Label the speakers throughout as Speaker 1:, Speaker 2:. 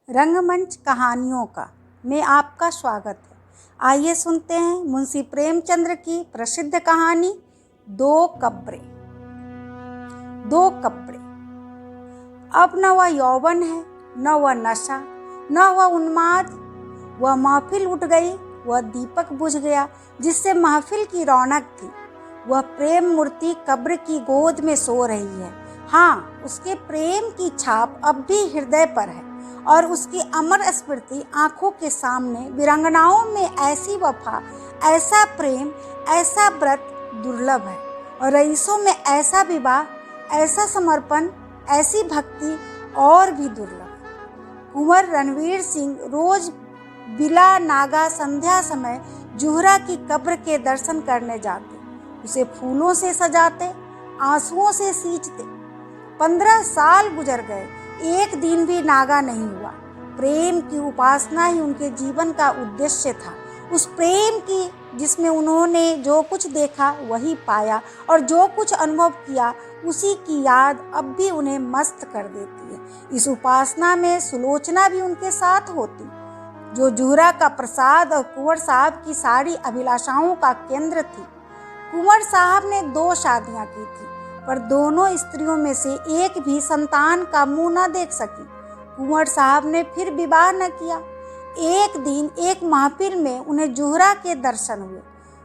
Speaker 1: रंगमंच कहानियों का में आपका स्वागत है। आइए सुनते हैं मुंशी प्रेमचंद्र की प्रसिद्ध कहानी दो कब्रें। दो कब्रें। अब न वह यौवन है, न वह नशा, न वह उन्माद। वह महफिल उठ गई, वह दीपक बुझ गया जिससे महफिल की रौनक थी। वह प्रेम मूर्ति कब्र की गोद में सो रही है। हाँ, उसके प्रेम की छाप अब भी हृदय पर है और उसकी अमर स्मृति आंखों के सामने। वीरांगनाओं में ऐसी वफा, ऐसा प्रेम, ऐसा व्रत दुर्लभ है और रईसों में ऐसा विवाह, ऐसा समर्पण, ऐसी भक्ति और भी दुर्लभ। कुंवर रणवीर सिंह रोज बिला नागा संध्या समय जुहरा की कब्र के दर्शन करने जाते, उसे फूलों से सजाते, आंसुओं से सींचते। 15 साल गुजर गए, एक दिन भी नागा नहीं हुआ। प्रेम की उपासना ही उनके जीवन का उद्देश्य था। उस प्रेम की जिसमें उन्होंने जो कुछ देखा वही पाया और जो कुछ अनुभव किया उसी की याद अब भी उन्हें मस्त कर देती है। इस उपासना में सुलोचना भी उनके साथ होती, जो जुहरा का प्रसाद और कुंवर साहब की सारी अभिलाषाओं का केंद्र थी। कुंवर साहब ने 2 शादियां की थी, पर दोनों स्त्रियों में से एक भी संतान का मुंह न देख सकी। कुंवर साहब ने फिर विवाह न किया। एक दिन एक महफिल में उन्हें जुहरा के दर्शन हुए।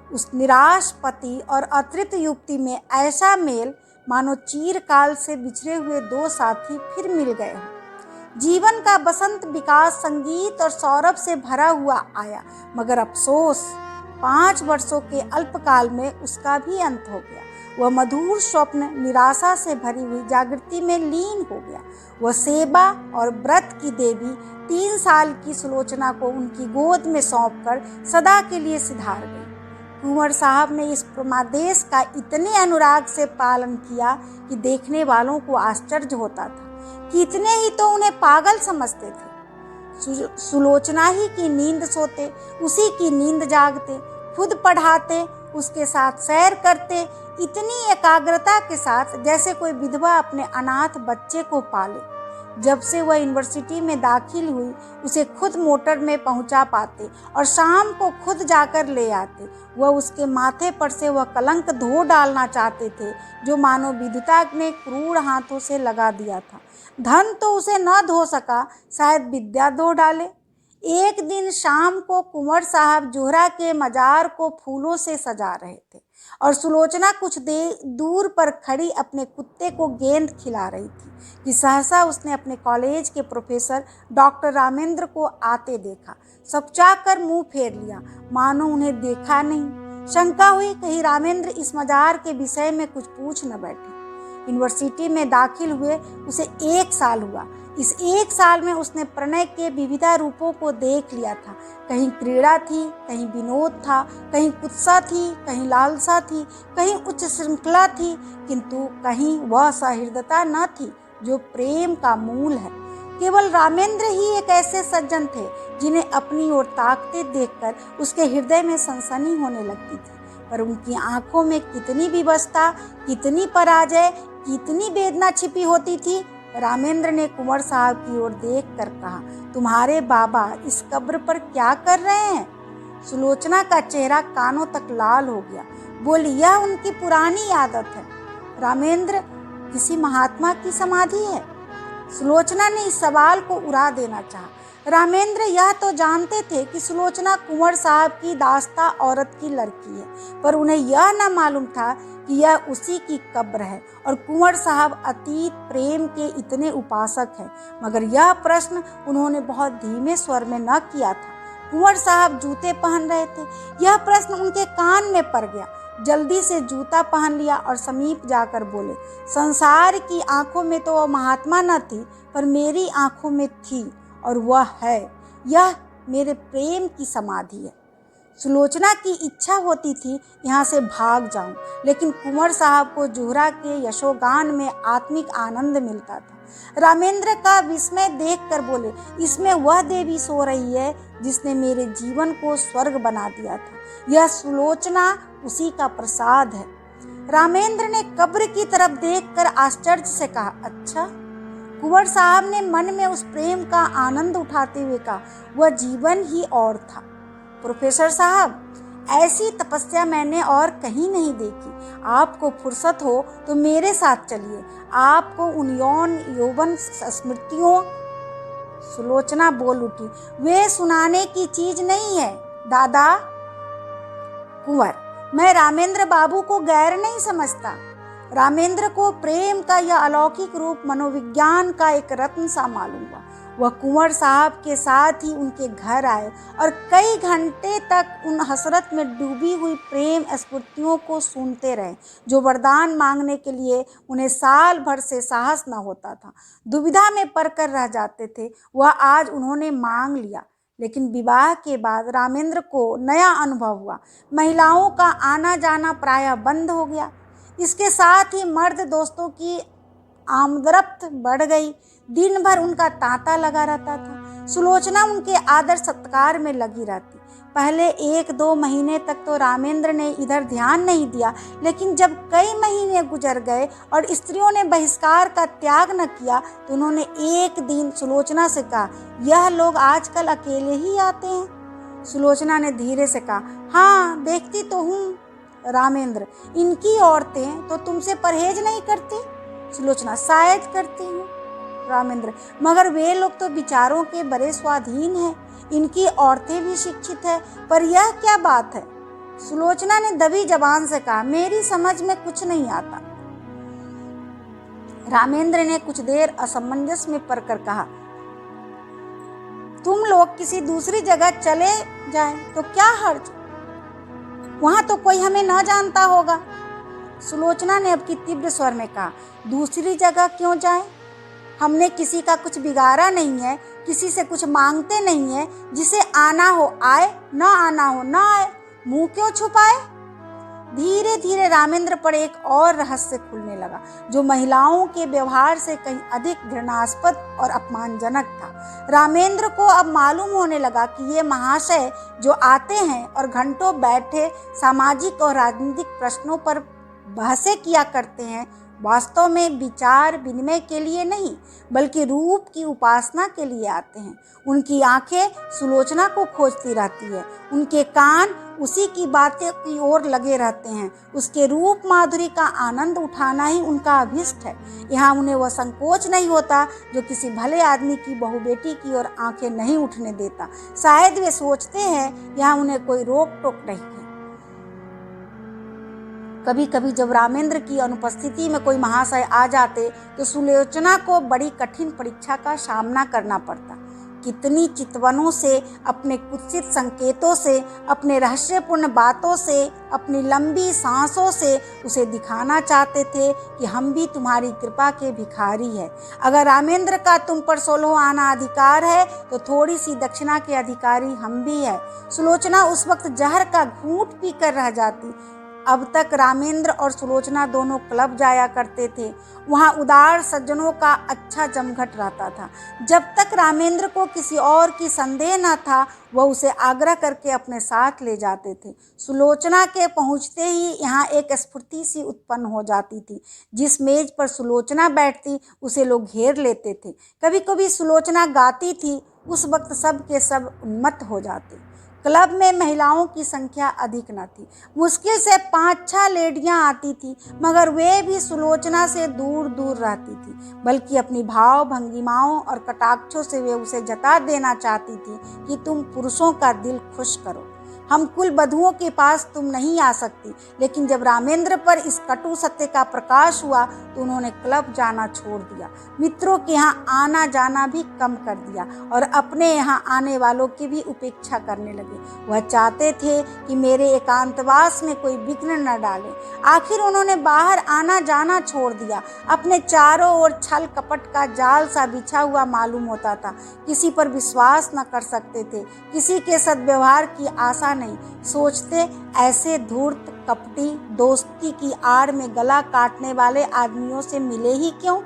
Speaker 1: उस निराश पति और अतृप्त युवती में ऐसा मेल मानो चीरकाल से बिछड़े हुए 2 साथी फिर मिल गए हों। जीवन का बसंत विकास संगीत और सौरभ से भरा हुआ आया, मगर अफसोस 5 वर्षों के अल्पकाल में उसका भी अंत हो गया। वह मधुर स्वप्न निराशा से भरी हुई जागृति में लीन हो गया। वह सेवा और व्रत की देवी 3 साल की सुलोचना को उनकी गोद में सौंपकर सदा के लिए सिधार गई। कुंवर साहब ने इस प्रमादेश का इतने अनुराग से पालन किया कि देखने वालों को आश्चर्य होता था। कितने ही तो उन्हें पागल समझते थे। सुलोचना ही की नींद सोते, उसी की नींद जागते, खुद पढ़ाते, उसके साथ सैर करते, इतनी एकाग्रता के साथ जैसे कोई विधवा अपने अनाथ बच्चे को पाले। जब से वह यूनिवर्सिटी में दाखिल हुई, उसे खुद मोटर में पहुंचा पाते और शाम को खुद जाकर ले आते। वह उसके माथे पर से वह कलंक धो डालना चाहते थे जो मानो विधाता ने क्रूर हाथों से लगा दिया था। धन तो उसे न धो सका, शायद विद्या धो डाले। एक दिन शाम को कुंवर साहब जुहरा के मजार को फूलों से सजा रहे थे और सुलोचना कुछ देर दूर पर खड़ी अपने कुत्ते को गेंद खिला रही थी कि सहसा उसने अपने कॉलेज के प्रोफेसर डॉक्टर रामेंद्र को आते देखा। सकचाकर मुंह फेर लिया, मानो उन्हें देखा नहीं। शंका हुई कहीं रामेंद्र इस मजार के विषय में कुछ पूछ न बैठे। यूनिवर्सिटी में दाखिल हुए उसे 1 साल हुआ। इस 1 साल में उसने प्रणय के विविधा रूपों को देख लिया था। कहीं क्रीड़ा थी, कहीं विनोद था, कहीं कुत्सा थी, कहीं लालसा थी, कहीं उच्च श्रृंखला थी, किंतु कहीं वह सहृदयता न थी जो प्रेम का मूल है। केवल रामेंद्र ही एक ऐसे सज्जन थे जिन्हें अपनी ओर ताकते देखकर उसके हृदय में सनसनी होने लगती थी, पर उनकी आंखों में कितनी विवशता, कितनी पराजय, कितनी वेदना छिपी होती थी। रामेंद्र ने कुंवर साहब की ओर देखकर कहा, तुम्हारे बाबा इस कब्र पर क्या कर रहे हैं? सुलोचना का चेहरा कानों तक लाल हो गया। बोली, यह उनकी पुरानी आदत है। रामेंद्र, किसी महात्मा की समाधि है? सुलोचना ने इस सवाल को उड़ा देना चाहा। रामेंद्र यह तो जानते थे कि सुलोचना कुंवर साहब की दास्ता औरत की लड़की है, पर उन्हें यह न मालूम था कि यह उसी की कब्र है और कुंवर साहब अतीत प्रेम के इतने उपासक हैं। मगर यह प्रश्न उन्होंने बहुत धीमे स्वर में न किया था। कुंवर साहब जूते पहन रहे थे। यह प्रश्न उनके कान में पड़ गया। जल्दी से जूता पहन लिया और समीप जाकर बोले, संसार की आंखों में तो वह महात्मा न थी, पर मेरी आंखों में थी और वह है। यह मेरे प्रेम की समाधि है। सुलोचना की इच्छा होती थी यहाँ से भाग जाऊं, लेकिन कुंवर साहब को जुहरा के यशोगान में आत्मिक आनंद मिलता था। रामेंद्र का विस्मय देखकर बोले, इसमें वह देवी सो रही है जिसने मेरे जीवन को स्वर्ग बना दिया था। यह सुलोचना उसी का प्रसाद है। रामेंद्र ने कब्र की तरफ देखकर आश्चर्य से कहा, अच्छा? कुंवर साहब ने मन में उस प्रेम का आनंद उठाते हुए कहा, वह जीवन ही और था। प्रोफेसर साहब, ऐसी तपस्या मैंने और कहीं नहीं देखी। आपको फुर्सत हो तो मेरे साथ चलिए, आपको उन यौवन स्मृतियों। सुलोचना बोल उठी, वे सुनाने की चीज नहीं है दादा। कुंवर, मैं रामेंद्र बाबू को गैर नहीं समझता। रामेंद्र को प्रेम का यह अलौकिक रूप मनोविज्ञान का एक रत्न सा मालूम हुआ। वह कुंवर साहब के साथ ही उनके घर आए और कई घंटे तक उन हसरत में डूबी हुई प्रेम स्फूर्तियों को सुनते रहे, जो वरदान मांगने के लिए उन्हें साल भर से साहस न होता था। दुविधा में पड़कर रह जाते थे। वह आज उन्होंने मांग लिया। लेकिन विवाह के बाद रामेंद्र को नया अनुभव हुआ। महिलाओं का आना जाना प्रायः बंद हो गया। इसके साथ ही मर्द दोस्तों की आमदरफ्त बढ़ गई। दिन भर उनका तांता लगा रहता था। सुलोचना उनके आदर सत्कार में लगी रहती। पहले 1-2 महीने तक तो रामेंद्र ने इधर ध्यान नहीं दिया, लेकिन जब कई महीने गुजर गए और स्त्रियों ने बहिष्कार का त्याग न किया तो उन्होंने एक दिन सुलोचना से कहा, यह लोग आजकल अकेले ही आते हैं। सुलोचना ने धीरे से कहा, हाँ देखती तो हूँ रामेंद्र, इनकी औरतें तो तुमसे परहेज नहीं करती। सुलोचना, शायद करती हूँ रामेंद्र, मगर वे लोग तो विचारों के बड़े स्वाधीन हैं। इनकी औरतें भी शिक्षित है, पर यह क्या बात है। सुलोचना ने दबी जबान से कहा, मेरी समझ में कुछ नहीं आता। रामेंद्र ने कुछ देर असमंजस में पड़कर कहा, तुम लोग किसी दूसरी जगह चले जाएं तो क्या हर्ज, वहां तो कोई हमें न जानता होगा। सुलोचना ने अब की तीव्र स्वर में कहा, दूसरी जगह क्यों जाएं? हमने किसी का कुछ बिगाड़ा नहीं है, किसी से कुछ मांगते नहीं है। जिसे आना हो आए, न आना हो न आए, मुंह क्यों छुपाए। धीरे धीरे रामेंद्र पर एक और रहस्य खुलने लगा, जो महिलाओं के व्यवहार से कहीं अधिक घृणास्पद और अपमानजनक था। रामेंद्र को अब मालूम होने लगा कि ये महाशय जो आते हैं और घंटों बैठे सामाजिक और राजनीतिक प्रश्नों पर बहसें किया करते हैं, वास्तव में विचार विनिमय के लिए नहीं, बल्कि रूप की उपासना के लिए आते हैं। उनकी आंखें सुलोचना को खोजती रहती है, उनके कान उसी की बातें की ओर लगे रहते हैं। उसके रूप माधुरी का आनंद उठाना ही उनका अभिष्ट है। यहाँ उन्हें वह संकोच नहीं होता जो किसी भले आदमी की बहू बेटी की ओर आंखें नहीं उठने देता। शायद वे सोचते हैं यहाँ उन्हें कोई रोक टोक नहीं है। कभी कभी जब रामेंद्र की अनुपस्थिति में कोई महाशय आ जाते तो सुलोचना को बड़ी कठिन परीक्षा का सामना करना पड़ता। कितनी चितवनों से, अपने कुत्सित संकेतों से, अपने रहस्यपूर्ण बातों से, अपनी लंबी सांसों से उसे दिखाना चाहते थे कि हम भी तुम्हारी कृपा के भिखारी हैं। अगर रामेंद्र का तुम पर 16 आना अधिकार है तो थोड़ी सी दक्षिणा के अधिकारी हम भी हैं। सुलोचना उस वक्त जहर का घूंट पीकर रह जाती। अब तक रामेंद्र और सुलोचना दोनों क्लब जाया करते थे। वहाँ उदार सज्जनों का अच्छा जमघट रहता था। जब तक रामेंद्र को किसी और की संदेह न था, वह उसे आग्रह करके अपने साथ ले जाते थे। सुलोचना के पहुँचते ही यहाँ एक स्फूर्ति सी उत्पन्न हो जाती थी। जिस मेज पर सुलोचना बैठती उसे लोग घेर लेते थे। कभी कभी सुलोचना गाती थी, उस वक्त सब के सब उन्मत्त हो जाते। क्लब में महिलाओं की संख्या अधिक न थी। मुश्किल से 5-6 लेडियां आती थी, मगर वे भी सुलोचना से दूर दूर रहती थी। बल्कि अपनी भाव भंगिमाओं और कटाक्षों से वे उसे जता देना चाहती थी कि तुम पुरुषों का दिल खुश करो, हम कुल बधुओं के पास तुम नहीं आ सकती। लेकिन जब रामेंद्र पर इस कटु सत्य का प्रकाश हुआ तो उन्होंने क्लब जाना छोड़ दिया, मित्रों के यहाँ आना जाना भी कम कर दिया और अपने यहाँ आने वालों की भी उपेक्षा करने लगे। वह चाहते थे कि मेरे एकांतवास में कोई विघ्न न डाले। आखिर उन्होंने बाहर आना जाना छोड़ दिया। अपने चारों ओर छल कपट का जाल सा बिछा हुआ मालूम होता था। किसी पर विश्वास न कर सकते थे, किसी के सद्व्यवहार की आशा नहीं। सोचते ऐसे धूर्त कपटी दोस्ती की आड़ में गला काटने वाले आदमियों से मिले ही क्यों।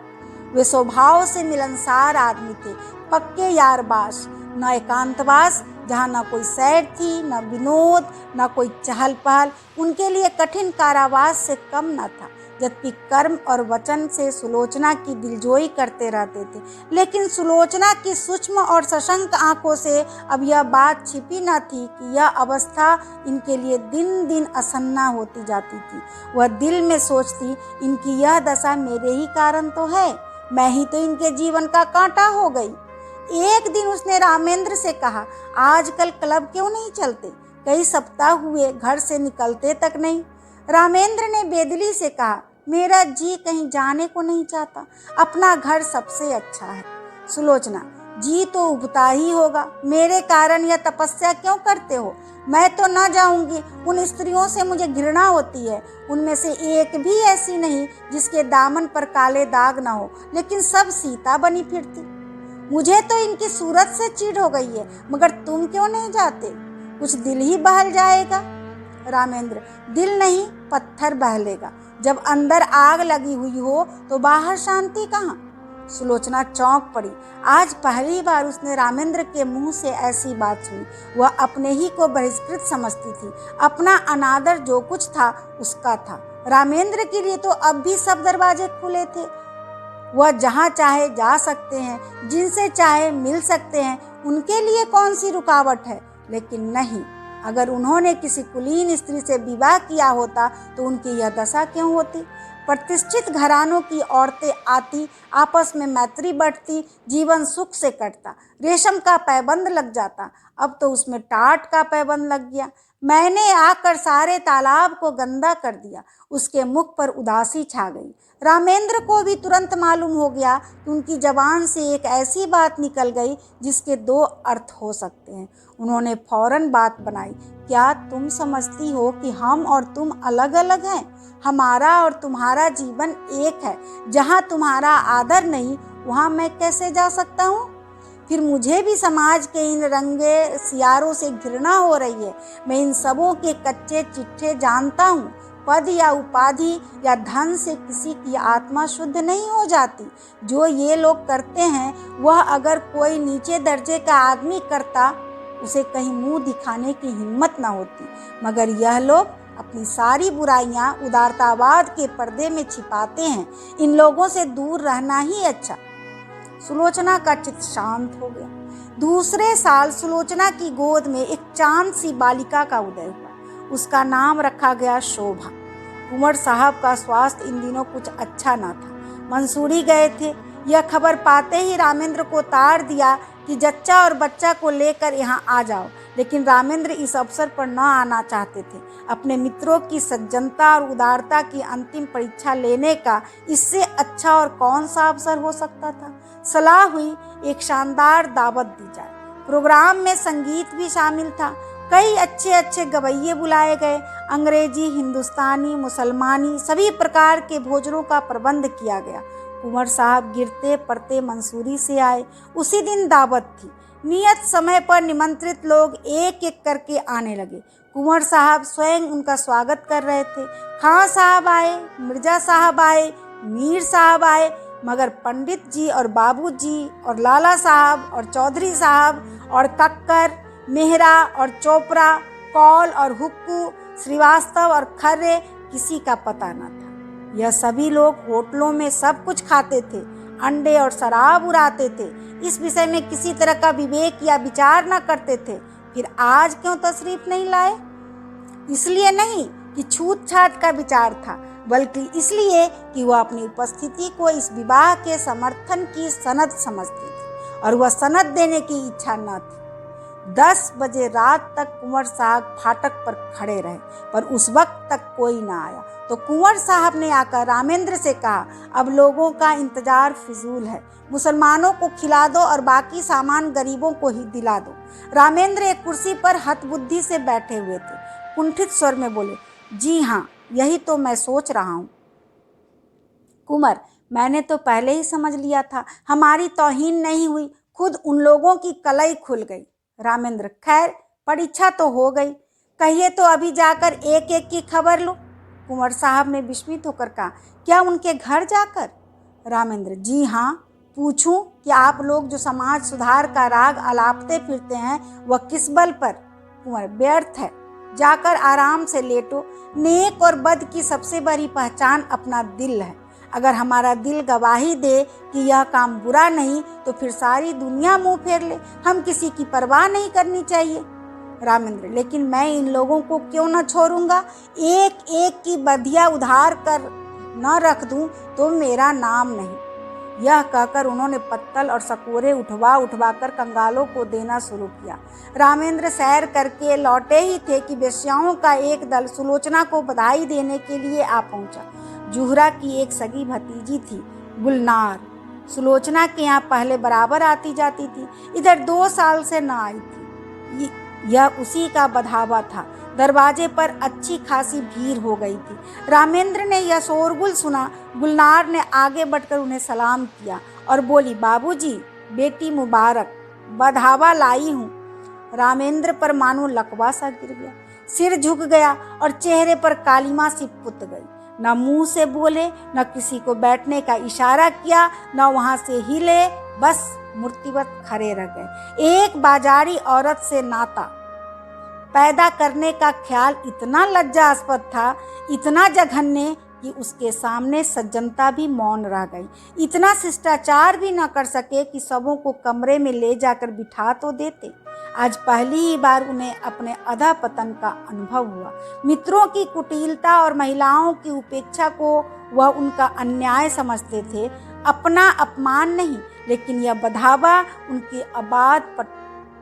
Speaker 1: वे स्वभाव से मिलनसार आदमी थे, पक्के यारबाज, न एकांतवास जहाँ न कोई सैर थी, न विनोद, न कोई चहल पहल, उनके लिए कठिन कारावास से कम न था। यद्यपि कर्म और वचन से सुलोचना की दिलजोई करते रहते थे, लेकिन सुलोचना की सूक्ष्म और सशंक आंखों से अब यह बात छिपी न थी कि यह अवस्था इनके लिए दिन दिन असन्ना होती जाती थी। वह दिल में सोचती, इनकी यह दशा मेरे ही कारण तो है, मैं ही तो इनके जीवन का कांटा हो गई। एक दिन उसने रामेंद्र से कहा, आजकल क्लब क्यों नहीं चलते? कई सप्ताह हुए घर से निकलते तक नहीं। रामेंद्र ने बेदिली से कहा, मेरा जी कहीं जाने को नहीं चाहता, अपना घर सबसे अच्छा है। सुलोचना, जी तो उबता ही होगा, मेरे कारण यह तपस्या क्यों करते हो? मैं तो न जाऊंगी, उन स्त्रियों से मुझे घृणा होती है, उनमें से एक भी ऐसी नहीं जिसके दामन पर काले दाग न हो, लेकिन सब सीता बनी फिरती। मुझे तो इनकी सूरत से चिढ़ हो गई है, मगर तुम क्यों नहीं जाते? कुछ दिल ही बहल जाएगा। रामेंद्र, दिल नहीं, पत्थर बहलेगा। जब अंदर आग लगी हुई हो तो बाहर शांति कहाँ? सुलोचना चौंक पड़ी। आज पहली बार उसने रामेंद्र के मुंह से ऐसी बात सुनी। वह अपने ही को बहिष्कृत समझती थी। अपना अनादर जो कुछ था उसका था। रामेंद्र के लिए तो अब भी सब दरवाजे खुले थे। वह जहाँ चाहे जा सकते हैं, जिनसे चाहे मिल सकते हैं, उनके लिए कौन सी रुकावट है? लेकिन नहीं, अगर उन्होंने किसी कुलीन स्त्री से विवाह किया होता तो उनकी यह दशा क्यों होती? प्रतिष्ठित घरानों की औरतें आती, आपस में मैत्री बढ़ती, जीवन सुख से कटता, रेशम का पैबंद लग जाता। अब तो उसमें टाट का पैबंद लग गया। मैंने आकर सारे तालाब को गंदा कर दिया। उसके मुख पर उदासी छा गई। रामेंद्र को भी तुरंत मालूम हो गया कि उनकी जबान से एक ऐसी बात निकल गई जिसके दो अर्थ हो सकते हैं। उन्होंने फौरन बात बनाई, क्या तुम समझती हो कि हम और तुम अलग अलग हैं? हमारा और तुम्हारा जीवन एक है। जहाँ तुम्हारा आदर नहीं, वहाँ मैं कैसे जा सकता हूँ? फिर मुझे भी समाज के इन रंगे सियारों से घृणा हो रही है। मैं इन सबों के कच्चे चिट्ठे जानता हूँ। पद या उपाधि या धन से किसी की आत्मा शुद्ध नहीं हो जाती। जो ये लोग करते हैं, वह अगर कोई नीचे दर्जे का आदमी करता, उसे कहीं मुंह दिखाने की हिम्मत न होती। मगर यह लोग अपनी सारी बुराइयां उदारतावाद के पर्दे में छिपाते हैं। इन लोगों से दूर रहना ही अच्छा। सुलोचना का चित्त शांत हो गया। दूसरे साल सुलोचना की गोद में एक चांद सी बालिका का उदय हुआ। उसका नाम रखा गया शोभा। कुंवर साहब का स्वास्थ्य इन दिनों कुछ अच्छा न था। मंसूरी गए थे। यह खबर पाते ही रामेंद्र को तार दिया कि जच्चा और बच्चा को लेकर यहाँ आ जाओ, लेकिन रामेंद्र इस अवसर पर न आना चाहते थे। अपने मित्रों की सज्जनता और उदारता की अंतिम परीक्षा लेने का इससे अच्छा और कौन सा अवसर हो सकता था। सलाह हुई एक शानदार दावत दी जाए। प्रोग्राम में संगीत भी शामिल था। कई अच्छे अच्छे गवैये बुलाए गए। अंग्रेजी, हिंदुस्तानी, मुसलमानी सभी प्रकार के भोजनों का प्रबंध किया गया। कुंवर साहब गिरते पड़ते मंसूरी से आए। उसी दिन दावत थी। नियत समय पर निमंत्रित लोग एक एक करके आने लगे। कुंवर साहब स्वयं उनका स्वागत कर रहे थे। खां साहब आए, मिर्जा साहब आए, मीर साहब आए, मगर पंडित जी और बाबू जी और लाला साहब और चौधरी साहब और कक्कर, मेहरा और चोपड़ा, कौल और हुक्कू, श्रीवास्तव और खर्रे किसी का पता न था। यह सभी लोग होटलों में सब कुछ खाते थे, अंडे और शराब उड़ाते थे। इस विषय में किसी तरह का विवेक या विचार न करते थे। फिर आज क्यों तशरीफ नहीं लाए? इसलिए नहीं कि छूत छाट का विचार था, बल्कि इसलिए कि वह अपनी उपस्थिति को इस विवाह के समर्थन की सनद समझती थी और वह सनद देने की इच्छा न थी। 10 बजे रात तक कुंवर साहब फाटक पर खड़े रहे, पर उस वक्त तक कोई ना आया। तो कुंवर साहब ने आकर रामेंद्र से कहा, अब लोगों का इंतजार फिजूल है, मुसलमानों को खिला दो और बाकी सामान गरीबों को ही दिला दो। रामेंद्र एक कुर्सी पर हतबुद्धि से बैठे हुए थे। कुंठित स्वर में बोले, जी हाँ, यही तो मैं सोच रहा हूँ। कुंवर, मैंने तो पहले ही समझ लिया था। हमारी तौहीन नहीं हुई, खुद उन लोगों की कलई खुल गई। रामेंद्र, खैर परीक्षा तो हो गई, कहिए तो अभी जाकर एक एक की खबर लो। कुंवर साहब ने विस्मित होकर कहा, क्या उनके घर जाकर? रामेंद्र, जी हाँ, पूछूं कि आप लोग जो समाज सुधार का राग अलापते फिरते हैं वह किस बल पर? कुंवर, व्यर्थ है, जाकर आराम से लेटो। नेक और बद की सबसे बड़ी पहचान अपना दिल है। अगर हमारा दिल गवाही दे कि यह काम बुरा नहीं, तो फिर सारी दुनिया मुंह फेर ले, हम किसी की परवाह नहीं करनी चाहिए। रामेंद्र, लेकिन मैं इन लोगों को क्यों न छोड़ूंगा? एक एक की बधिया उधार कर न रख दूं तो मेरा नाम नहीं। यह कहकर उन्होंने पत्तल और सकोरे उठवा उठवा कर कंगालों को देना शुरू किया। रामेंद्र सैर करके लौटे ही थे कि वेश्याओं का एक दल सुलोचना को बधाई देने के लिए आ पहुंचा। जुहरा की एक सगी भतीजी थी, गुलनार, सुलोचना के यहाँ पहले बराबर आती जाती थी, इधर 2 साल से न आई थी। यह उसी का बधावा था। दरवाजे पर अच्छी खासी भीड़ हो गई थी। रामेंद्र ने यह शोरगुल सुना। गुलनार ने आगे बढ़कर उन्हें सलाम किया और बोली, बाबूजी, बेटी मुबारक, बधावा लाई हूँ। रामेंद्र पर मानो लकवा सा गिर गया, सिर झुक गया और चेहरे पर कालिमा सी पुत गई। न मुंह से बोले, न किसी को बैठने का इशारा किया, न वहां से हिले, बस मूर्तिवत खड़े रह गए। एक बाजारी औरत से नाता पैदा करने का ख्याल इतना लज्जास्पद था, इतना जघन्य कि उसके सामने सज्जनता भी मौन रह गई। इतना शिष्टाचार भी न कर सके कि सबों को कमरे में ले जाकर बिठा तो देते। आज पहली ही बार उन्हें अपने अधःपतन का अनुभव हुआ। मित्रों की कुटिलता और महिलाओं की उपेक्षा को वह उनका अन्याय समझते थे, अपना अपमान नहीं। लेकिन यह बधावा उनकी अबाध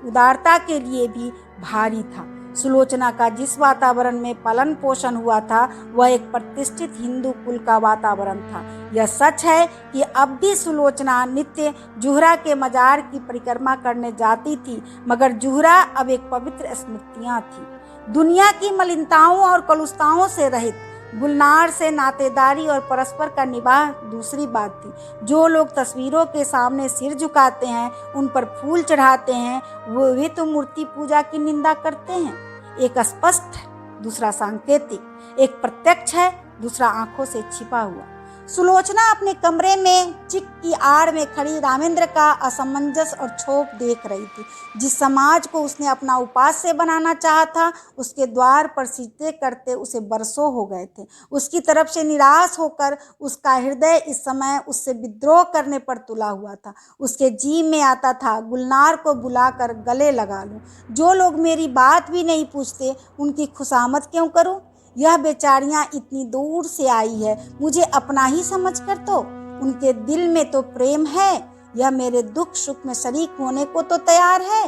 Speaker 1: उदारता के लिए भी भारी था। सुलोचना का जिस वातावरण में पालन पोषण हुआ था, वह एक प्रतिष्ठित हिंदू कुल का वातावरण था। यह सच है कि अब भी सुलोचना नित्य जुहरा के मजार की परिक्रमा करने जाती थी, मगर जुहरा अब एक पवित्र स्मृतियाँ थी, दुनिया की मलिनताओं और कलुषताओं से रहित। गुलनार से नातेदारी और परस्पर का निभाव दूसरी बात थी। जो लोग तस्वीरों के सामने सिर झुकाते हैं, उन पर फूल चढ़ाते हैं, वे तो मूर्ति पूजा की निंदा करते हैं। एक स्पष्ट है, दूसरा सांकेतिक। एक प्रत्यक्ष है, दूसरा आंखों से छिपा हुआ। सुलोचना अपने कमरे में चिक की आड़ में खड़ी रामेंद्र का असमंजस और क्षोभ देख रही थी। जिस समाज को उसने अपना उपास्य बनाना चाहा था, उसके द्वार पर सीते करते उसे बरसों हो गए थे। उसकी तरफ से निराश होकर उसका हृदय इस समय उससे विद्रोह करने पर तुला हुआ था। उसके जी में आता था, गुलनार को बुलाकर गले लगा लूं। जो लोग मेरी बात भी नहीं पूछते, उनकी खुशामद क्यों करूं? यह बेचारियां इतनी दूर से आई है, मुझे अपना ही समझकर तो उनके दिल में तो प्रेम है। यह मेरे दुख सुख में शरीक होने को तो तैयार है।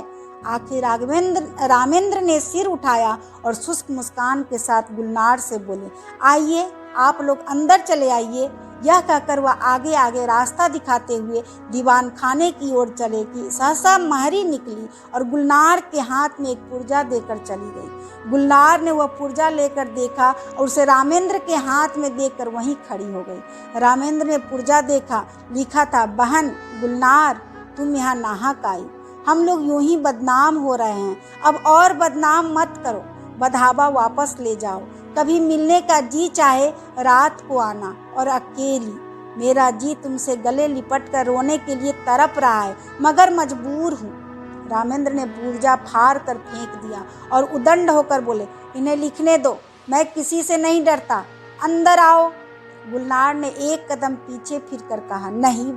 Speaker 1: आखिर रामेंद्र ने सिर उठाया और शुष्क मुस्कान के साथ गुलनार से बोले, आइए, आप लोग अंदर चले आइए। यह कहकर वह आगे आगे रास्ता दिखाते हुए दीवान खाने की ओर चले कि सहसा महरी निकली और गुलनार के हाथ में एक पुर्जा देकर चली गई। गुलनार ने वह पुर्जा लेकर देखा और उसे रामेंद्र के हाथ में देकर वहीं खड़ी हो गई। रामेंद्र ने पुर्जा देखा, लिखा था, बहन गुलनार, तुम यहाँ नाहक आई, हम लोग यूं ही बदनाम हो रहे हैं, अब और बदनाम मत करो, बधावा वापस ले जाओ। कभी मिलने का जी चाहे रात को आना और अकेली। मेरा जी तुमसे गले लिपट कर रोने के लिए तड़प रहा है, मगर मजबूर हूँ। रामेंद्र ने पुर्जा फाड़ कर फेंक दिया और उदंड होकर बोले, इन्हें लिखने दो, मैं किसी से नहीं डरता, अंदर आओ। गुलनार ने एक कदम पीछे फिरकर कहा, नहीं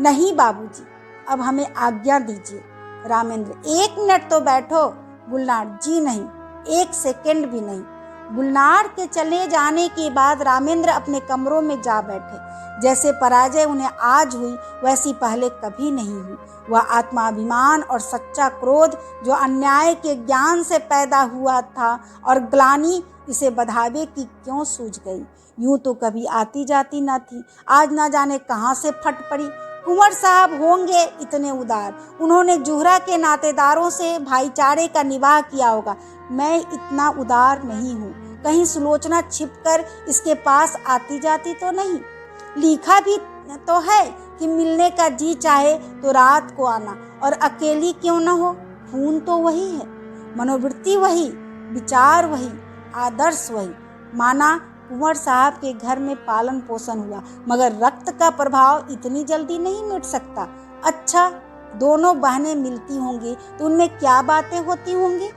Speaker 1: नहीं बाबूजी, अब हमें आज्ञा दीजिए। रामेंद्र, 1 मिनट तो बैठो। गुलनार, जी नहीं, 1 सेकंड भी नहीं। गुलनार के चले जाने के बाद रामेंद्र अपने कमरों में जा बैठे। जैसे पराजय उन्हें आज हुई, वैसी पहले कभी नहीं हुई। वह आत्माभिमान और सच्चा क्रोध जो अन्याय के ज्ञान से पैदा हुआ था और ग्लानि इसे बढ़ावे की क्यों सूझ गई। यूं तो कभी आती जाती न थी, आज न जाने कहाँ से फट पड़ी। कुंवर साहब होंगे इतने उदार, उन्होंने जुहरा के नातेदारों से भाईचारे का निवाह किया होगा। मैं इतना उदार नहीं हूँ। कहीं सुलोचना छिपकर इसके पास आती जाती तो नहीं। लिखा भी तो है कि मिलने का जी चाहे तो रात को आना, और अकेली क्यों न हो। खून तो वही है, मनोवृत्ति वही, विचार वही, आदर्श वही। माना कुंवर साहब के घर में पालन पोषण हुआ, मगर रक्त का प्रभाव इतनी जल्दी नहीं मिट सकता। अच्छा, दोनों बहनें मिलती होंगी तो उनमें क्या बातें होती होंगी।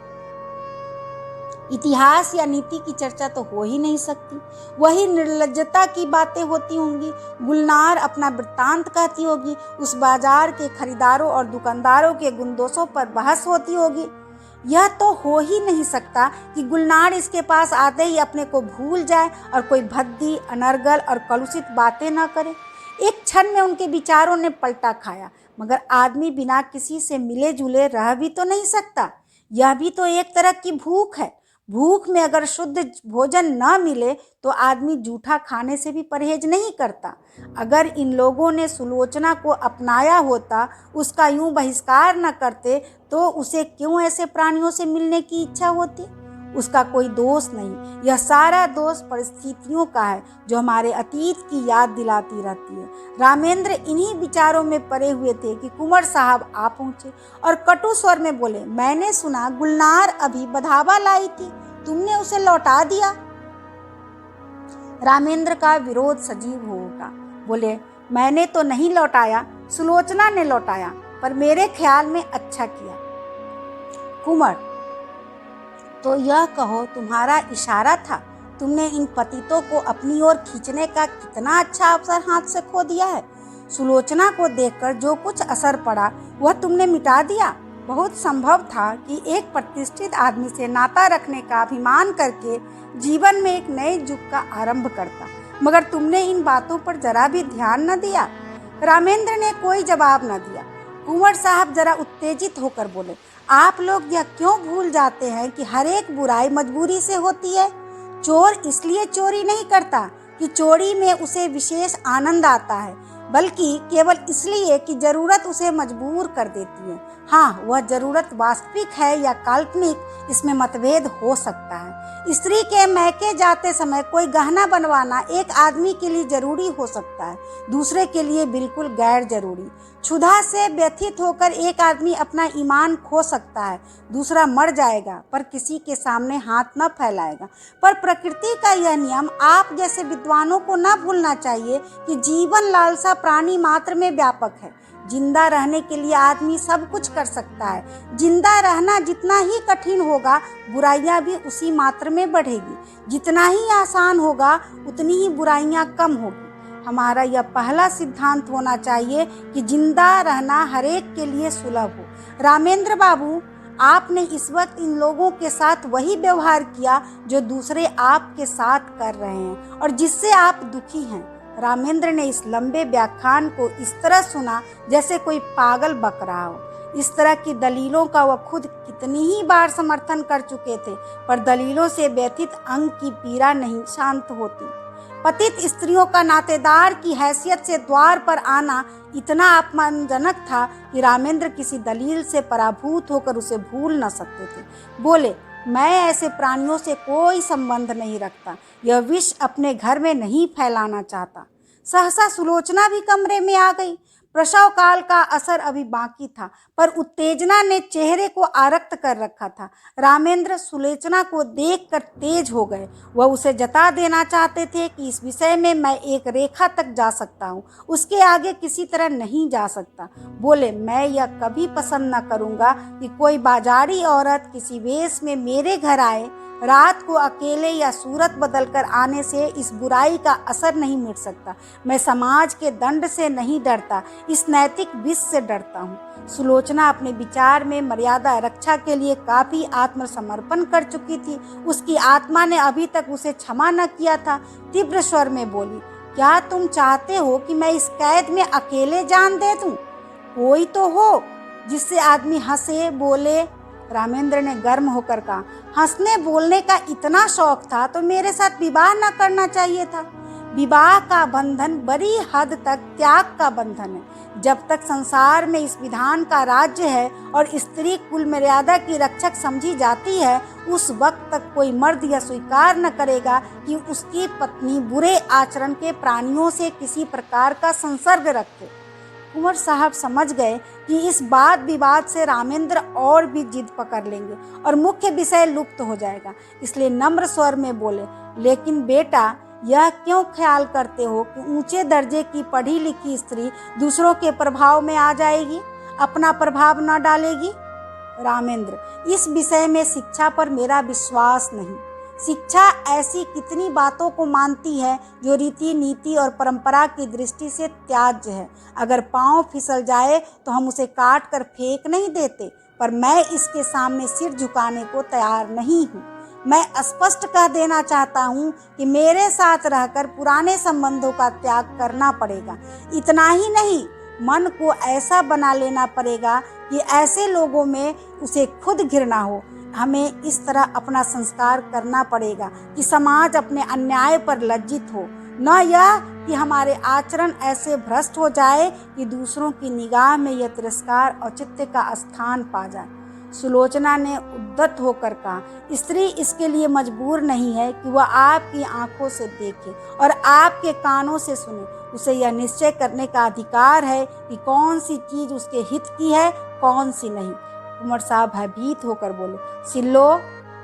Speaker 1: इतिहास या नीति की चर्चा तो हो ही नहीं सकती। वही निर्लज्जता की बातें होती होंगी। गुलनार अपना वृत्तांत कहती होगी, उस बाजार के खरीदारों और दुकानदारों के गुणदोषों पर बहस होती होगी। यह तो हो ही नहीं सकता कि गुलनार इसके पास आते ही अपने को भूल जाए और कोई भद्दी, अनर्गल और कलुषित बातें न करे। एक क्षण में उनके विचारों ने पलटा खाया, मगर आदमी बिना किसी से मिले जुले रह भी तो नहीं सकता। यह भी तो एक तरह की भूख है। भूख में अगर शुद्ध भोजन न मिले तो आदमी जूठा खाने से भी परहेज नहीं करता। अगर इन लोगों ने सुलोचना को अपनाया होता, उसका यूं बहिष्कार न करते, तो उसे क्यों ऐसे प्राणियों से मिलने की इच्छा होती? उसका कोई दोष नहीं। यह सारा दोष परिस्थितियों का है जो हमारे अतीत की याद दिलाती रहती है। रामेंद्र इन्हीं विचारों में पड़े हुए थे कि कुंवर साहब आ पहुंचे और कटु स्वर में बोले, मैंने सुना गुलनार अभी बधावा लाई थी, तुमने उसे लौटा दिया। रामेंद्र का विरोध सजीव हो उठा। बोले, मैंने तो नहीं लौटाया, सुलोचना ने लौटाया, पर मेरे ख्याल में अच्छा किया। कुंवर, तो यह कहो तुम्हारा इशारा था। तुमने इन पतितों को अपनी ओर खींचने का कितना अच्छा अवसर हाथ से खो दिया है। सुलोचना को देखकर जो कुछ असर पड़ा वह तुमने मिटा दिया। बहुत संभव था कि एक प्रतिष्ठित आदमी से नाता रखने का अभिमान करके जीवन में एक नए युग का आरंभ करता, मगर तुमने इन बातों पर जरा भी ध्यान न दिया। रामेंद्र ने कोई जवाब न दिया। कुंवर साहब जरा उत्तेजित होकर बोले, आप लोग यह क्यों भूल जाते हैं कि हर एक बुराई मजबूरी से होती है। चोर इसलिए चोरी नहीं करता कि चोरी में उसे विशेष आनंद आता है, बल्कि केवल इसलिए कि जरूरत उसे मजबूर कर देती है। हाँ, वह जरूरत वास्तविक है या काल्पनिक, इसमें मतभेद हो सकता है। स्त्री के मैके जाते समय कोई गहना बनवाना एक आदमी के लिए जरूरी हो सकता है, दूसरे के लिए बिल्कुल गैर जरूरी। क्षुधा से व्यथित होकर एक आदमी अपना ईमान खो सकता है, दूसरा मर जाएगा पर किसी के सामने हाथ न फैलाएगा। पर प्रकृति का यह नियम आप जैसे विद्वानों को न भूलना चाहिए कि जीवन लालसा प्राणी मात्र में व्यापक है। जिंदा रहने के लिए आदमी सब कुछ कर सकता है। जिंदा रहना जितना ही कठिन होगा, बुराइयां भी उसी मात्र में बढ़ेगी। जितना ही आसान होगा, उतनी ही बुराइयां कम होगी। हमारा यह पहला सिद्धांत होना चाहिए कि जिंदा रहना हरेक के लिए सुलभ हो। रामेंद्र बाबू, आपने इस वक्त इन लोगों के साथ वही व्यवहार किया जो दूसरे आपके साथ कर रहे हैं और जिससे आप दुखी हैं। रामेंद्र ने इस लंबे व्याख्यान को इस तरह सुना जैसे कोई पागल बक रहा हो। इस तरह की दलीलों का वह खुद कितनी ही बार समर्थन कर चुके थे, पर दलीलों से व्यथित अंग की पीड़ा नहीं शांत होती। पतित स्त्रियों का नातेदार की हैसियत से द्वार पर आना इतना अपमानजनक था कि रामेंद्र किसी दलील से पराभूत होकर उसे भूल न सकते थे। बोले, मैं ऐसे प्राणियों से कोई संबंध नहीं रखता, यह विष अपने घर में नहीं फैलाना चाहता। सहसा सुलोचना भी कमरे में आ गई। प्रसव काल का असर अभी बाकी था, पर उत्तेजना ने चेहरे को आरक्त कर रखा था। रामेंद्र सुलोचना को देखकर तेज हो गए। वह उसे जता देना चाहते थे कि इस विषय में मैं एक रेखा तक जा सकता हूँ, उसके आगे किसी तरह नहीं जा सकता। बोले, मैं यह कभी पसंद न करूँगा कि कोई बाजारी औरत किसी वेश में मेरे घर आए। रात को अकेले या सूरत बदलकर आने से इस बुराई का असर नहीं मिट सकता। मैं समाज के दंड से नहीं डरता, इस नैतिक विष से डरता हूँ। सुलोचना अपने विचार में मर्यादा रक्षा के लिए काफी आत्मसमर्पण कर चुकी थी। उसकी आत्मा ने अभी तक उसे क्षमा न किया था। तीव्र स्वर में बोली, क्या तुम चाहते हो कि मैं इस कैद में अकेले जान दे दूं? कोई तो हो जिससे आदमी हंसे बोले। रामेंद्र ने गर्म होकर कहा, हंसने बोलने का इतना शौक था तो मेरे साथ विवाह न करना चाहिए था। विवाह का बंधन बड़ी हद तक त्याग का बंधन है। जब तक संसार में इस विधान का राज्य है और स्त्री कुल मर्यादा की रक्षक समझी जाती है, उस वक्त तक कोई मर्द यह स्वीकार न करेगा कि उसकी पत्नी बुरे आचरण के प्राणियों से किसी प्रकार का संसर्ग रखे। कुंवर साहब समझ गए कि इस वाद विवाद से रामेंद्र और भी जिद पकड़ लेंगे और मुख्य विषय लुप्त हो जाएगा, इसलिए नम्र स्वर में बोले, लेकिन बेटा, यह क्यों ख्याल करते हो कि ऊंचे दर्जे की पढ़ी लिखी स्त्री दूसरों के प्रभाव में आ जाएगी, अपना प्रभाव न डालेगी? रामेंद्र, इस विषय में शिक्षा पर मेरा विश्वास नहीं। शिक्षा ऐसी कितनी बातों को मानती है जो रीति नीति और परंपरा की दृष्टि से त्याज्य है। अगर पांव फिसल जाए तो हम उसे काट कर फेंक नहीं देते, पर मैं इसके सामने सिर झुकाने को तैयार नहीं हूँ। मैं स्पष्ट कह देना चाहता हूँ कि मेरे साथ रहकर पुराने संबंधों का त्याग करना पड़ेगा। इतना ही नहीं, मन को ऐसा बना लेना पड़ेगा कि ऐसे लोगों में उसे खुद घृणा हो। हमें इस तरह अपना संस्कार करना पड़ेगा कि समाज अपने अन्याय पर लज्जित हो, न यह कि हमारे आचरण ऐसे भ्रष्ट हो जाए कि दूसरों की निगाह में यह तिरस्कार औचित्य का स्थान पा जाए। सुलोचना ने उद्यत होकर कहा, स्त्री इसके लिए मजबूर नहीं है कि वह आपकी आंखों से देखे और आपके कानों से सुने। उसे यह निश्चय करने का अधिकार है कि कौन सी चीज उसके हित की है, कौन सी नहीं। कुंवर साहब भयभीत होकर बोले, सिल्लो,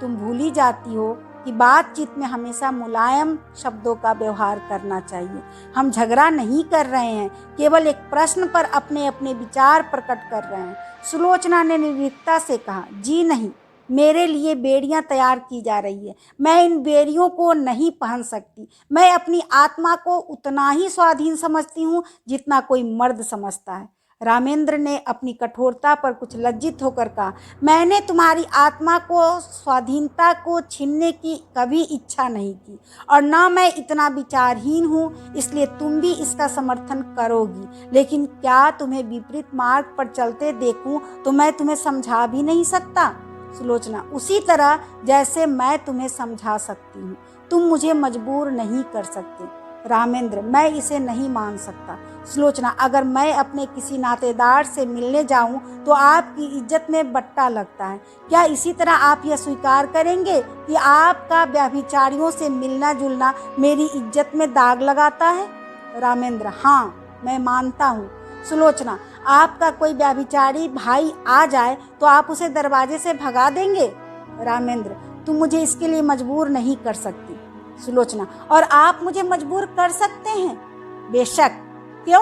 Speaker 1: तुम भूली जाती हो कि बातचीत में हमेशा मुलायम शब्दों का व्यवहार करना चाहिए। हम झगड़ा नहीं कर रहे हैं, केवल एक प्रश्न पर अपने अपने विचार प्रकट कर रहे हैं। सुलोचना ने निर्भीकता से कहा, जी नहीं, मेरे लिए बेड़ियां तैयार की जा रही है। मैं इन बेड़ियों को नहीं पहन सकती। मैं अपनी आत्मा को उतना ही स्वाधीन समझती हूँ जितना कोई मर्द समझता है। रामेंद्र ने अपनी कठोरता पर कुछ लज्जित होकर कहा, मैंने तुम्हारी आत्मा को स्वाधीनता को छीनने की कभी इच्छा नहीं की, और न मैं इतना विचारहीन हूँ इसलिए तुम भी इसका समर्थन करोगी। लेकिन क्या तुम्हें विपरीत मार्ग पर चलते देखूं तो मैं तुम्हें समझा भी नहीं सकता। सुलोचना, उसी तरह जैसे मैं तुम्हें समझा सकती हूँ, तुम मुझे मजबूर नहीं कर सकते। रामेंद्र, मैं इसे नहीं मान सकता। सुलोचना, अगर मैं अपने किसी नातेदार से मिलने जाऊं तो आपकी इज्जत में बट्टा लगता है। क्या इसी तरह आप यह स्वीकार करेंगे कि आपका व्यभिचारियों से मिलना जुलना मेरी इज्जत में दाग लगाता है? रामेंद्र, हाँ, मैं मानता हूँ। सुलोचना, आपका कोई व्यभिचारी भाई आ जाए तो आप उसे दरवाजे से भगा देंगे? रामेंद्र, तुम मुझे इसके लिए मजबूर नहीं कर सकती। सुलोचना, और आप मुझे मजबूर कर सकते हैं? बेशक। क्यों?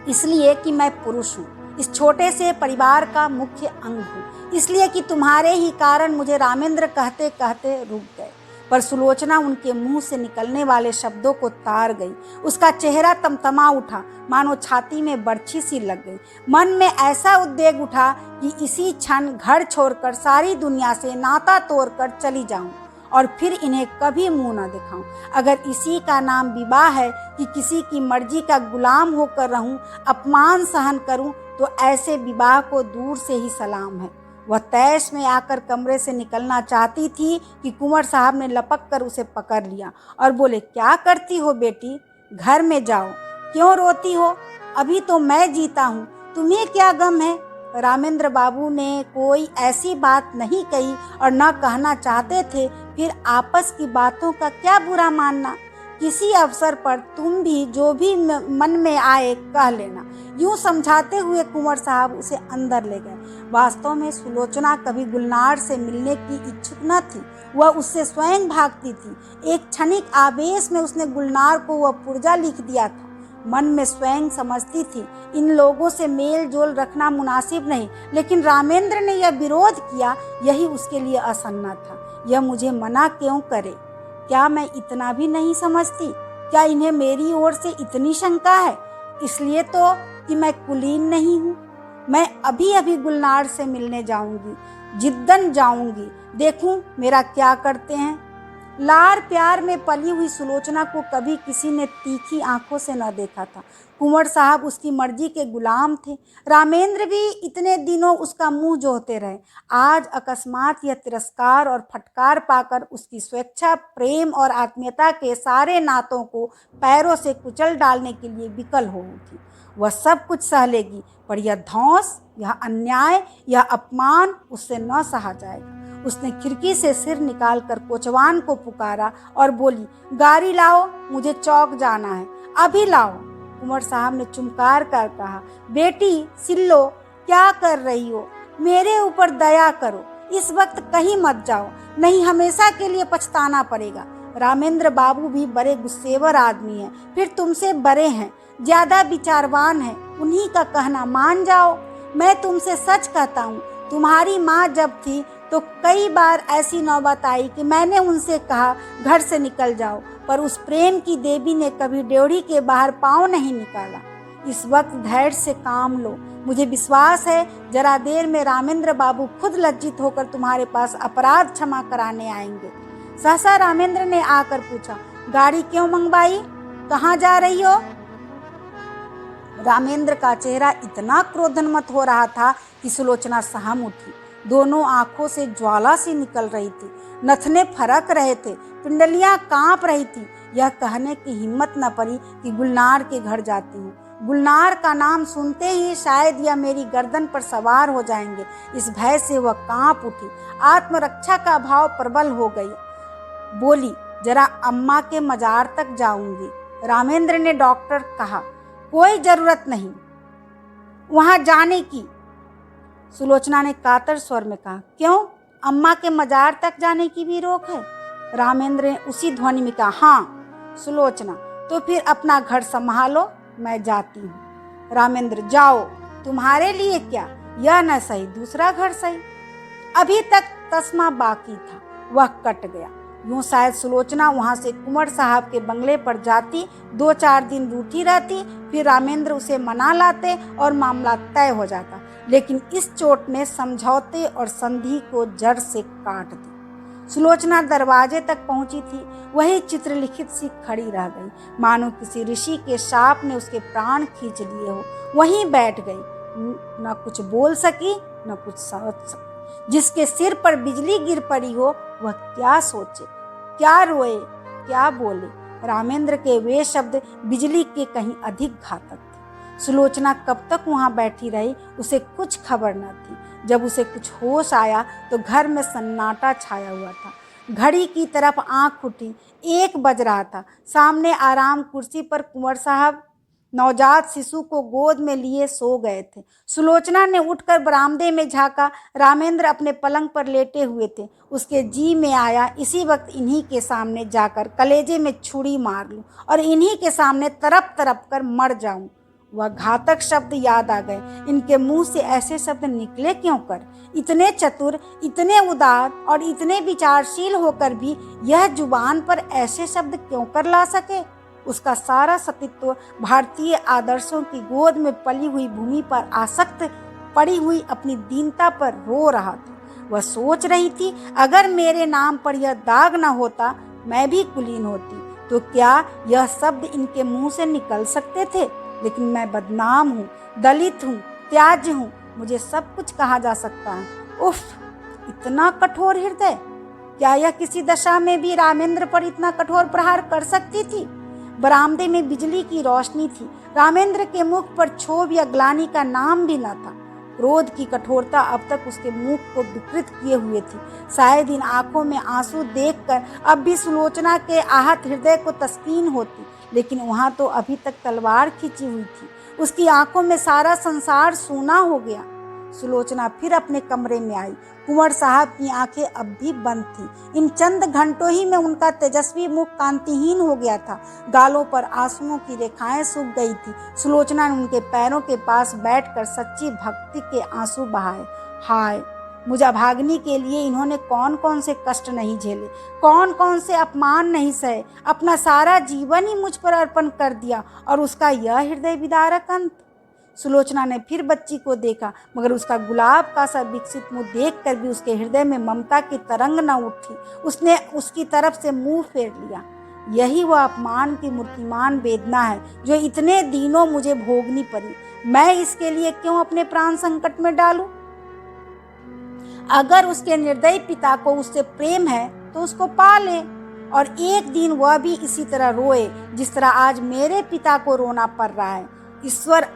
Speaker 1: इसलिए कि मैं पुरुष हूँ, इस छोटे से परिवार का मुख्य अंग हूँ, इसलिए कि तुम्हारे ही कारण मुझे रामेंद्र कहते कहते रुक गए। पर सुलोचना उनके मुंह से निकलने वाले शब्दों को तार गई। उसका चेहरा तमतमा उठा, मानो छाती में बर्छी सी लग गई। मन में ऐसा उद्वेग उठा कि इसी क्षण घर छोड़कर सारी दुनिया से नाता तोड़कर चली जाऊं और फिर इन्हें कभी मुंह न दिखाऊं। अगर इसी का नाम विवाह है कि किसी की मर्जी का गुलाम होकर रहूं, अपमान सहन करूं, तो ऐसे विवाह को दूर से ही सलाम है। वह तैश में आकर कमरे से निकलना चाहती थी कि कुंवर साहब ने लपक कर उसे पकड़ लिया और बोले, क्या करती हो बेटी, घर में जाओ, क्यों रोती हो? अभी तो मैं जीता हूँ, तुम्हें क्या गम है? रामेंद्र बाबू ने कोई ऐसी बात नहीं कही और न कहना चाहते थे, फिर आपस की बातों का क्या बुरा मानना। किसी अवसर पर तुम भी जो भी मन में आए कह लेना। यूं समझाते हुए कुंवर साहब उसे अंदर ले गए। वास्तव में सुलोचना कभी गुलनार से मिलने की इच्छुक न थी, वह उससे स्वयं भागती थी। एक क्षणिक आवेश में उसने गुलनार को वह पुर्जा लिख दिया था। मन में स्वयं समझती थी इन लोगों से मेल जोल रखना मुनासिब नहीं, लेकिन रामेंद्र ने यह विरोध किया, यही उसके लिए असन्ना था। यह मुझे मना क्यों करे? क्या मैं इतना भी नहीं समझती? क्या इन्हें मेरी ओर से इतनी शंका है? इसलिए तो कि मैं कुलीन नहीं हूँ। मैं अभी अभी गुलनार से मिलने जाऊंगी, जिद्दन जाऊंगी, देखूं मेरा क्या करते हैं। लार प्यार में पली हुई सुलोचना को कभी किसी ने तीखी आंखों से न देखा था। कुंवर साहब उसकी मर्जी के गुलाम थे। रामेंद्र भी इतने दिनों उसका मुंह जोहते रहे। आज अकस्मात यह तिरस्कार और फटकार पाकर उसकी स्वेच्छा, प्रेम और आत्मीयता के सारे नातों को पैरों से कुचल डालने के लिए विकल हो उठी। वह सब कुछ सह लेगी, पर यह धौंस, यह अन्याय, यह अपमान उससे न सहा जाएगा। उसने खिड़की से सिर निकालकर कोचवान को पुकारा और बोली, गाड़ी लाओ, मुझे चौक जाना है, अभी लाओ। कुंवर साहब ने चुमकार कर कहा, बेटी सिल्लो, क्या कर रही हो? मेरे ऊपर दया करो, इस वक्त कहीं मत जाओ, नहीं हमेशा के लिए पछताना पड़ेगा। रामेंद्र बाबू भी बड़े गुस्सेवर आदमी हैं, फिर तुमसे बड़े हैं, ज्यादा विचारवान हैं, उन्हीं का कहना मान जाओ। मैं तुमसे सच कहता हूँ, तुम्हारी माँ जब थी तो कई बार ऐसी नौबत आई कि मैंने उनसे कहा घर से निकल जाओ, पर उस प्रेम की देवी ने कभी ड्योढ़ी के बाहर पाँव नहीं निकाला। इस वक्त धैर्य से काम लो, मुझे विश्वास है जरा देर में रामेंद्र बाबू खुद लज्जित होकर तुम्हारे पास अपराध क्षमा कराने आएंगे। सहसा रामेंद्र ने आकर पूछा, गाड़ी क्यों मंगवाई, कहाँ जा रही हो? रामेंद्र का चेहरा इतना क्रोधनमत हो रहा था कि सुलोचना सहम उठी। दोनों आंखों से ज्वाला सी निकल रही थी, नथने फरक रहे थे, पिंडलियां कांप रही थी। यह कहने की हिम्मत न पड़ी कि गुलनार के घर जाती हूँ। गुलनार का नाम सुनते ही शायद यह मेरी गर्दन पर सवार हो जाएंगे। इस भय से वह कांप उठी, आत्मरक्षा का भाव प्रबल हो गई। बोली, जरा अम्मा के मजार तक जाऊंगी। रामेंद्र ने डॉक्टर कहा, कोई जरूरत नहीं वहां जाने की। सुलोचना ने कातर स्वर में कहा, क्यों, अम्मा के मजार तक जाने की भी रोक है? रामेंद्र ने उसी ध्वनि में कहा, हाँ। सुलोचना, तो फिर अपना घर संभालो, मैं जाती हूँ। रामेंद्र, जाओ, तुम्हारे लिए क्या, यह न सही दूसरा घर सही। अभी तक तस्मा बाकी था, वह कट गया। यूं शायद सुलोचना वहां से कुंवर साहब के बंगले पर जाती, 2-4 दिन रूठी रहती, फिर रामेंद्र उसे मना लाते और मामला तय हो जाता। लेकिन इस चोट ने समझौते और संधि को जड़ से काट दी। सुलोचना दरवाजे तक पहुंची थी, वही चित्रलिखित सी खड़ी रह गई, मानो किसी ऋषि के शाप ने उसके प्राण खींच लिए हो। वहीं बैठ गई, न कुछ बोल सकी न कुछ समझ सकी। जिसके सिर पर बिजली गिर पड़ी हो वह क्या सोचे, क्या रोए, क्या बोले? रामेंद्र के वे शब्द बिजली के कहीं अधिक घातक थे। सुलोचना कब तक वहां बैठी रही, उसे कुछ खबर न थी। जब उसे कुछ होश आया तो घर में सन्नाटा छाया हुआ था। घड़ी की तरफ आंख उठी, 1 बज रहा था। सामने आराम कुर्सी पर कुंवर साहब नवजात शिशु को गोद में लिए सो गए थे। सुलोचना ने उठकर बरामदे में झांका। रामेंद्र अपने पलंग पर लेटे हुए थे। उसके जी में आया इसी वक्त इन्हीं के सामने जाकर कलेजे में छुरी मार लूं और इन्हीं के सामने तरप तरप कर मर जाऊं। वह घातक शब्द याद आ गए। इनके मुंह से ऐसे शब्द निकले क्यों कर? इतने चतुर, इतने उदार और इतने विचारशील होकर भी यह जुबान पर ऐसे शब्द क्यों कर ला सके? उसका सारा सतीत्व भारतीय आदर्शों की गोद में पली हुई भूमि पर आसक्त पड़ी हुई अपनी दीनता पर रो रहा था। वह सोच रही थी, अगर मेरे नाम पर यह दाग न होता, मैं भी कुलीन होती, तो क्या यह शब्द इनके मुंह से निकल सकते थे? लेकिन मैं बदनाम हूँ, दलित हूँ, त्याज्य हूँ, मुझे सब कुछ कहा जा सकता है। उफ, इतना कठोर हृदय! क्या यह किसी दशा में भी रामेंद्र पर इतना कठोर प्रहार कर सकती थी? बरामदे में बिजली की रोशनी थी। रामेंद्र के मुख पर क्षोभ या ग्लानि का नाम भी न था। क्रोध की कठोरता अब तक उसके मुख को विकृत किए हुए थी। शायद इन आंखों में आंसू देखकर अब भी सुलोचना के आहत हृदय को तस्कीन होती, लेकिन वहां तो अभी तक तलवार खींची हुई थी। उसकी आंखों में सारा संसार सूना हो गया। सुलोचना फिर अपने कमरे में आई। कुंवर साहब की आंखें अब भी बंद थीं। इन चंद घंटों ही में उनका तेजस्वी मुख कांतिहीन हो गया था। गालों पर आंसुओं की रेखाएं सूख गई थी। सुलोचना ने उनके पैरों के पास बैठकर सच्ची भक्ति के आंसू बहाए। हाय, मुझे भागने के लिए इन्होंने कौन कौन से कष्ट नहीं झेले, कौन कौन से अपमान नहीं सहे। अपना सारा जीवन ही मुझ पर अर्पण कर दिया और उसका यह हृदय विदारक अंत। सुलोचना ने फिर बच्ची को देखा, मगर उसका गुलाब का सा विकसित मुंह देखकर भी उसके हृदय में ममता की तरंग न उठी। उसने उसकी तरफ से मुंह फेर लिया। यही वह अपमान की मूर्तिमान वेदना है जो इतने दिनों मुझे भोगनी पड़ी। मैं इसके लिए क्यों अपने प्राण संकट में डालूं? अगर उसके निर्दयी पिता को उससे प्रेम है तो उसको पाले और एक दिन वह भी इसी तरह रोए जिस तरह आज मेरे पिता को रोना पड़ रहा है। ईश्वर,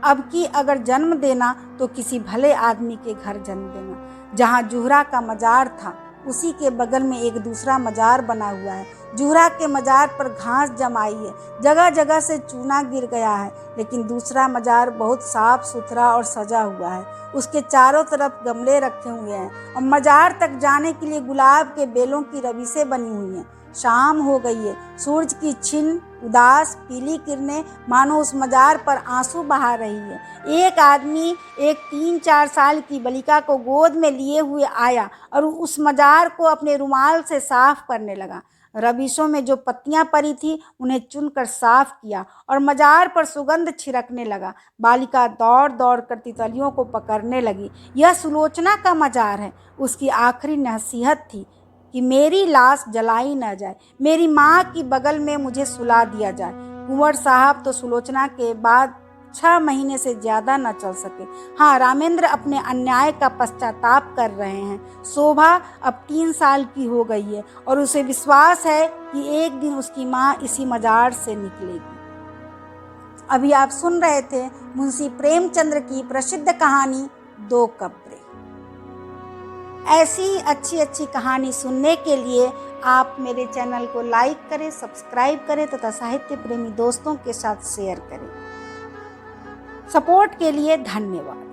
Speaker 1: अब की अगर जन्म देना तो किसी भले आदमी के घर जन्म देना। जहाँ जुहरा का मजार था उसी के बगल में एक दूसरा मजार बना हुआ है। जुहरा के मजार पर घास जमाई है, जगह जगह से चूना गिर गया है, लेकिन दूसरा मजार बहुत साफ सुथरा और सजा हुआ है। उसके चारों तरफ गमले रखे हुए हैं और मजार तक जाने के लिए गुलाब के बेलों की रवीसें बनी हुई हैं। शाम हो गई है, सूरज की छिन उदास पीली किरणें मानो उस मजार पर आंसू बहा रही है। एक आदमी एक 3-4 साल की बालिका को गोद में लिए हुए आया और उस मजार को अपने रुमाल से साफ करने लगा। रविशों में जो पत्तियां पड़ी थी उन्हें चुनकर साफ किया और मजार पर सुगंध छिड़कने लगा। बालिका दौड़ दौड़ कर तितलियों को पकड़ने लगी। यह सुलोचना का मजार है। उसकी आखिरी नसीहत थी कि मेरी लाश जलाई न जाए, मेरी माँ की बगल में मुझे सुला दिया जाए। कुंवर साहब तो सुलोचना के बाद 6 महीने से ज़्यादा न चल सके। हाँ, रामेंद्र अपने अन्याय का पश्चाताप कर रहे हैं। शोभा अब 3 साल की हो गई है और उसे विश्वास है कि एक दिन उसकी माँ इसी मजार से निकलेगी। अभी आप सुन रहे थे मुंशी प्रेमचंद्र की प्रसिद्ध कहानी दो कब्रें। ऐसी ही अच्छी अच्छी कहानी सुनने के लिए आप मेरे चैनल को लाइक करें, सब्सक्राइब करें तथा साहित्य प्रेमी दोस्तों के साथ शेयर करें। सपोर्ट के लिए धन्यवाद।